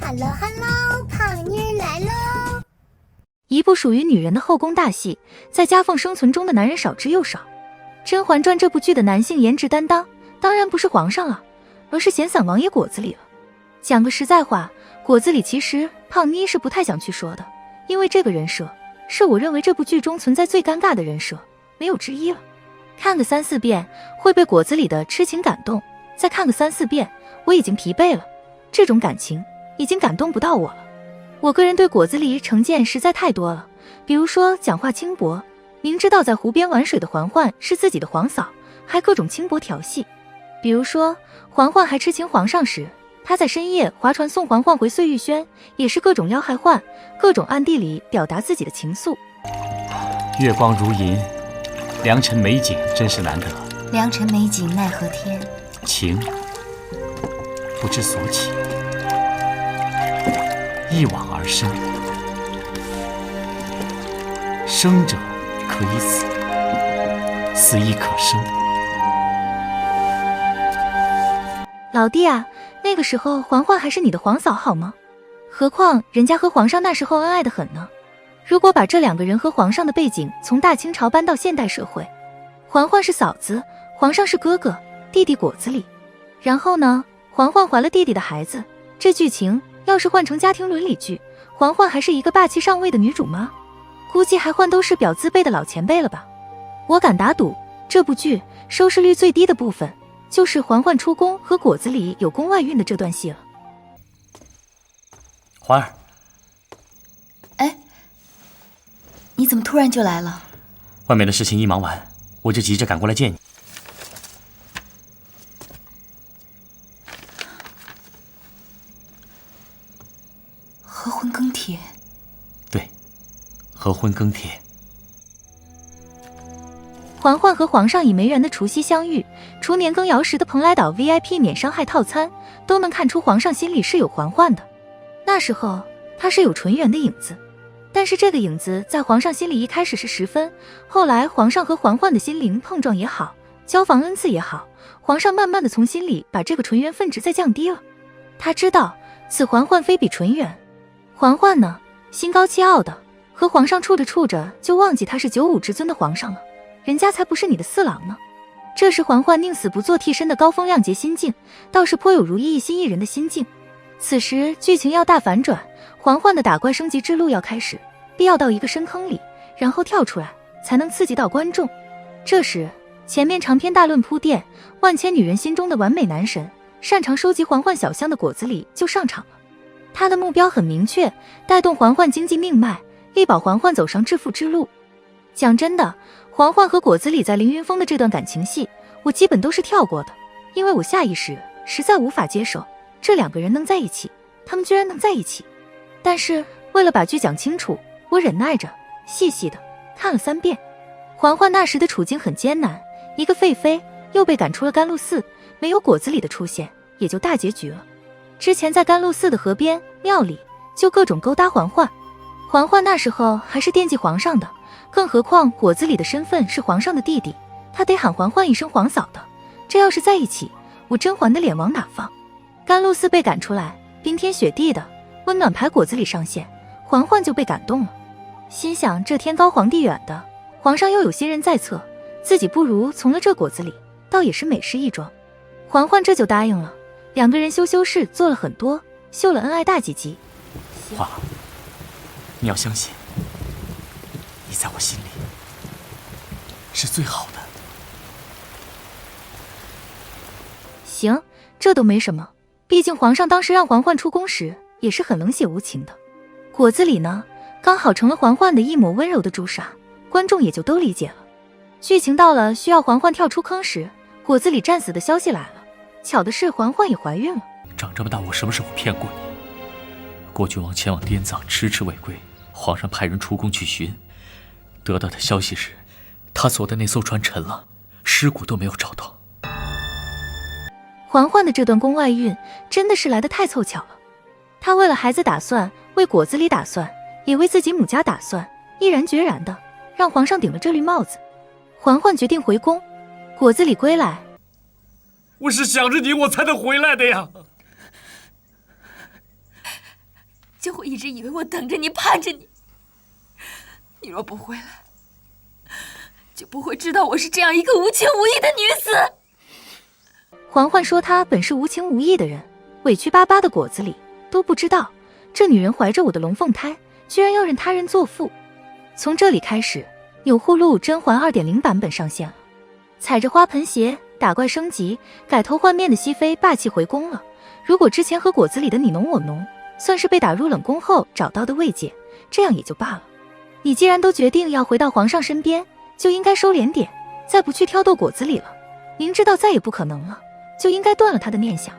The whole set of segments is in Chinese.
Hello Hello， 胖妮儿来喽！一部属于女人的后宫大戏，在夹缝生存中的男人少之又少。《甄嬛传》这部剧的男性颜值担当，当然不是皇上了，而是闲散王爷果子狸了。讲个实在话，果子狸其实胖妮是不太想去说的，因为这个人设是我认为这部剧中存在最尴尬的人设，没有之一了。看个3、4遍会被果子狸的痴情感动，再看个3、4遍我已经疲惫了，这种感情已经感动不到我了。我个人对果子狸成见实在太多了，比如说讲话轻薄，明知道在湖边玩水的嬛嬛是自己的皇嫂，还各种轻薄调戏。比如说嬛嬛还痴情皇上时，他在深夜划船送嬛嬛回碎玉轩，也是各种撩害嬛，各种暗地里表达自己的情愫。月光如银，良辰美景真是难得。良辰美景奈何天，情不知所起，一往而深。生者可以死，死亦可生。老弟啊，那个时候嬛嬛还是你的皇嫂好吗？何况人家和皇上那时候恩爱得很呢。如果把这两个人和皇上的背景从大清朝搬到现代社会，嬛嬛是嫂子，皇上是哥哥，弟弟果子狸。然后呢，嬛嬛怀了弟弟的孩子，这剧情要是换成家庭伦理剧，嬛嬛还是一个霸气上位的女主吗？估计还换都是表字辈的老前辈了吧。我敢打赌，这部剧收视率最低的部分就是嬛嬛出宫和果子狸有宫外孕的这段戏了。环儿，哎，你怎么突然就来了？外面的事情一忙完，我就急着赶过来见你。合婚更帖。对，合婚更帖。嬛嬛和皇上以梅园的除夕相遇，除年羹尧时的蓬莱岛 VIP 免伤害套餐，都能看出皇上心里是有嬛嬛的。那时候他是有纯元的影子，但是这个影子在皇上心里一开始是10分，后来皇上和嬛嬛的心灵碰撞也好，交房恩赐也好，皇上慢慢的从心里把这个纯元分值再降低了。他知道此嬛嬛非比纯元。嬛嬛呢，心高气傲的，和皇上处着处着就忘记他是95至尊的皇上了，人家才不是你的4郎呢。这时嬛嬛宁死不做替身的高风亮节心境，倒是颇有如意一心一人的心境。此时剧情要大反转，嬛嬛的打怪升级之路要开始，必要到一个深坑里，然后跳出来，才能刺激到观众。这时前面长篇大论铺垫，万千女人心中的完美男神，擅长收集嬛嬛小香的果子狸就上场了。他的目标很明确，带动嬛嬛经济命脉，力保嬛嬛走上致富之路。讲真的，嬛嬛和果子狸在凌云峰的这段感情戏，我基本都是跳过的，因为我下意识实在无法接受这两个人能在一起，他们居然能在一起。但是为了把剧讲清楚，我忍耐着细细的看了3遍。嬛嬛那时的处境很艰难，一个废妃又被赶出了甘露寺，没有果子狸的出现，也就大结局了。之前在甘露寺的河边庙里就各种勾搭嬛嬛，嬛嬛那时候还是惦记皇上的，更何况果子狸的身份是皇上的弟弟，他得喊嬛嬛一声皇嫂的，这要是在一起，我甄嬛的脸往哪放？甘露寺被赶出来，冰天雪地的，温暖牌果子狸上线，嬛嬛就被感动了，心想这天高皇帝远的，皇上又有新人在侧，自己不如从了这果子狸，倒也是美事一桩。嬛嬛这就答应了，两个人修饰做了很多，秀了恩爱大几集。嬛儿，你要相信，你在我心里是最好的。行，这都没什么，毕竟皇上当时让嬛嬛出宫时也是很冷血无情的。果子狸呢，刚好成了嬛嬛的一抹温柔的朱砂，观众也就都理解了。剧情到了需要嬛嬛跳出坑时，果子狸战死的消息来了，巧的是嬛嬛也怀孕了。长这么大，我什么时候骗过你？郭郡王前往滇藏，迟迟未归，皇上派人出宫去寻，得到的消息是，他坐的那艘船沉了，尸骨都没有找到。嬛嬛的这段宫外孕真的是来得太凑巧了，她为了孩子打算，为果子狸打算，也为自己母家打算，毅然决然的让皇上顶了这绿帽子。嬛嬛决定回宫，果子狸归来，我是想着你我才能回来的呀。我一直以为我等着你，盼着你。你若不回来，就不会知道我是这样一个无情无义的女子。嬛嬛说她本是无情无义的人，委屈巴巴的果子狸都不知道，这女人怀着我的龙凤胎，居然要认他人作父。从这里开始，钮祜禄甄嬛 2.0 版本上线了，踩着花盆鞋打怪升级，改头换面的熹妃霸气回宫了。如果之前和果子里的你侬我侬，算是被打入冷宫后找到的慰藉，这样也就罢了。你既然都决定要回到皇上身边，就应该收敛点，再不去挑逗果子里了。明知道再也不可能了，就应该断了他的念想。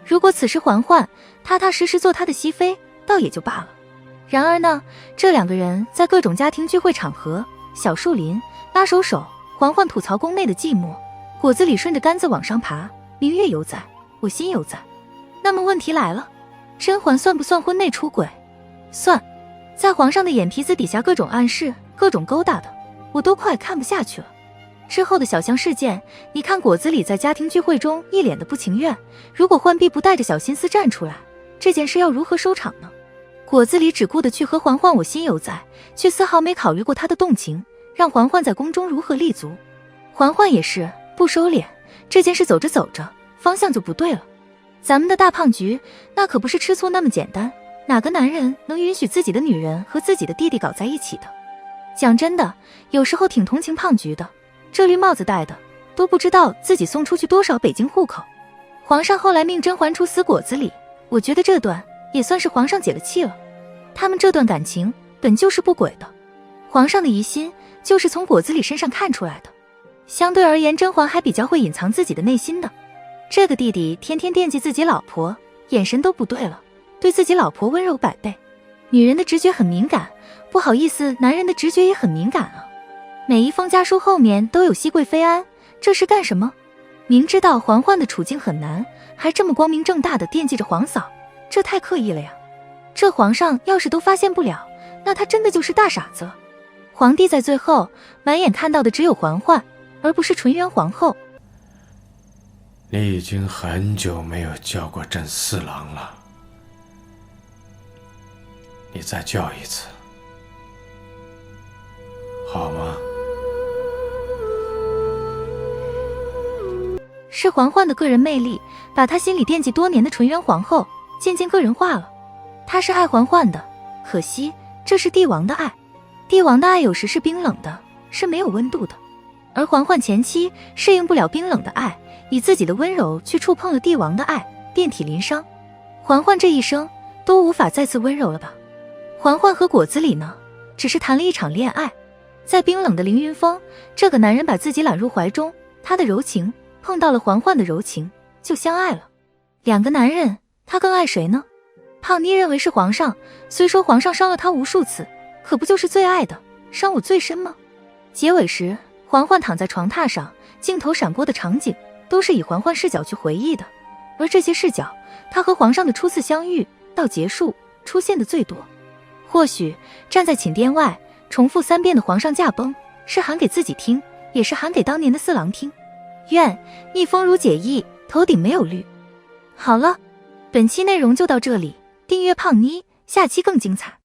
如果此时嬛嬛踏踏实实做他的熹妃，倒也就罢了。然而呢，这两个人在各种家庭聚会场合、小树林拉手手，嬛嬛吐槽宫内的寂寞，果子里顺着杆子往上爬，明月犹在，我心犹在。那么问题来了，甄嬛算不算婚内出轨？算，在皇上的眼皮子底下各种暗示、各种勾搭的，我都快看不下去了。之后的小香事件，你看果子里在家庭聚会中一脸的不情愿，如果浣碧不带着小心思站出来，这件事要如何收场呢？果子里只顾得去和嬛嬛我心犹在，却丝毫没考虑过她的动情，让嬛嬛在宫中如何立足。嬛嬛也是不收敛，这件事走着走着方向就不对了。咱们的大胖局那可不是吃醋那么简单，哪个男人能允许自己的女人和自己的弟弟搞在一起的？讲真的，有时候挺同情胖局的，这绿帽子戴的都不知道自己送出去多少北京户口。皇上后来命甄嬛处死果子里，我觉得这段也算是皇上解了气了。他们这段感情本就是不轨的，皇上的疑心就是从果子里身上看出来的。相对而言，甄嬛还比较会隐藏自己的内心的。这个弟弟天天惦记自己老婆，眼神都不对了，对自己老婆温柔100倍。女人的直觉很敏感，不好意思，男人的直觉也很敏感啊。每一封家书后面都有熹贵妃安，这是干什么？明知道嬛嬛的处境很难，还这么光明正大的惦记着皇嫂，这太刻意了呀。这皇上要是都发现不了，那他真的就是大傻子了。皇帝在最后满眼看到的只有嬛嬛，而不是纯元皇后。你已经很久没有叫过朕四郎了，你再叫一次，好吗？是嬛嬛的个人魅力，把她心里惦记多年的纯元皇后渐渐个人化了。她是爱嬛嬛的，可惜这是帝王的爱。帝王的爱有时是冰冷的，是没有温度的。而嬛嬛前妻适应不了冰冷的爱，以自己的温柔去触碰了帝王的爱，遍体鳞伤。嬛嬛这一生都无法再次温柔了吧？嬛嬛和果子里呢，只是谈了一场恋爱。在冰冷的凌云峰，这个男人把自己揽入怀中，他的柔情碰到了嬛嬛的柔情，就相爱了。两个男人，他更爱谁呢？胖妮认为是皇上，虽说皇上伤了他无数次，可不就是最爱的，伤我最深吗？结尾时，嬛嬛躺在床榻上，镜头闪过的场景都是以嬛嬛视角去回忆的，而这些视角，她和皇上的初次相遇到结束出现的最多。或许站在寝殿外重复3遍的皇上驾崩，是喊给自己听，也是喊给当年的四郎听。愿逆风如解意，头顶没有绿。好了，本期内容就到这里，订阅胖妮，下期更精彩。